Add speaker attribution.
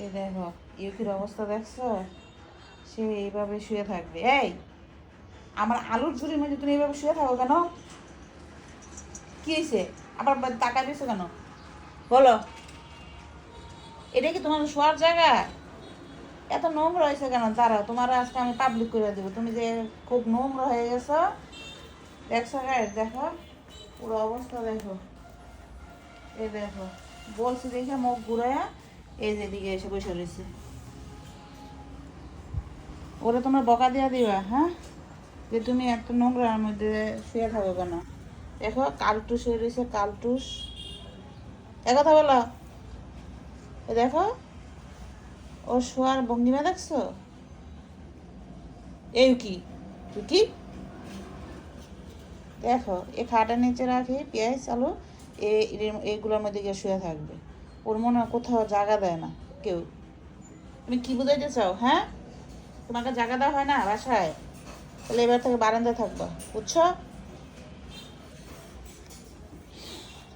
Speaker 1: এই দেখো ইউকির অবস্থা দেখছো, সে এইভাবে শুয়ে থাকবে। এই আমার আলুর ঝুড়ির মধ্যে তুমি এইভাবে শুয়ে থাকো কেন? কি হয়েছে? আবার টাকা দিয়েছো কেন বলো? এটা কি তোমার শোয়ার জায়গা? এত নোংরা হয়েছে কেন? দাঁড়াও, তোমার আজকে আমি পাবলিক করে দেবো, তুমি যে খুব নোংরা হয়ে গেছো। দেখছো গাইস, দেখো পুরো অবস্থা দেখো। এই দেখো, বলছি দেখে মুখ ঘুরাইয়া এই যে দিকে এসে বসে রয়েছে। ওরে তোমরা বকা দিয়া দিবা, হ্যাঁ, যে তুমি এত নোংরার মধ্যে শুয়ে থাকো কেন? দেখো কালটুস হয়ে রয়েছে, কালটুস। কথা বলো। দেখো ও শোয়ার ভঙ্গিমা দেখছো? এই কি তুই কি দেখো, এ খাটের নিচে রাখি পেঁয়াজ আলু, এইগুলোর মধ্যে গিয়ে শুয়ে থাকবে। ওর মনে হয় কোথাও জায়গা দেয় না কেউ। তুমি কি বুঝাইতে চাও? হ্যাঁ, তোমাকে জায়গা দেওয়া হয় না বাসায়? তাহলে এবার থেকে বারান্দায় থাকবা, বুঝছো?